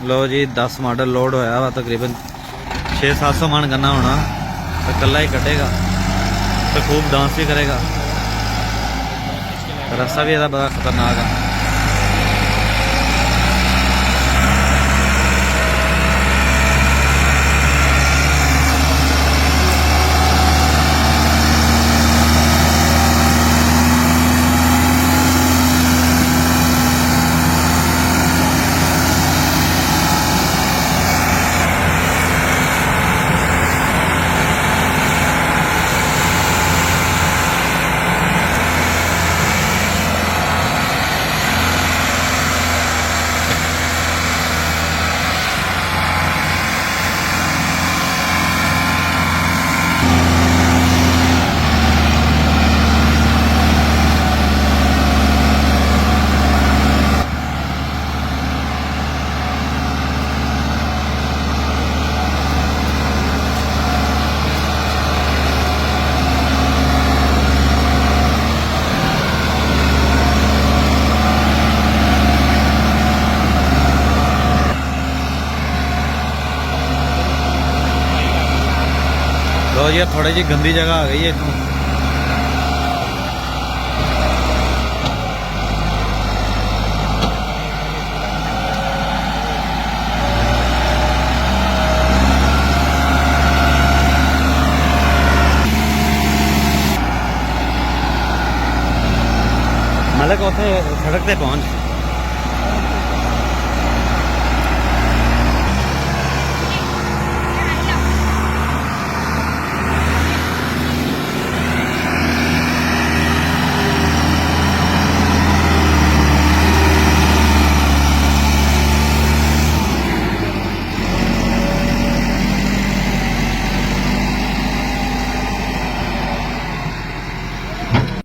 लो जी 10 model load होया वा तकरीबन 600-700 मन गन्ना होना तो कला ही कटेगा तो खूब डांस भी करेगा। रास्ता भी बड़ा खतरनाक है। लो जी थोड़ी जी गंदी जगह आ गई है इतों मतलब उसे सड़क से पहुंच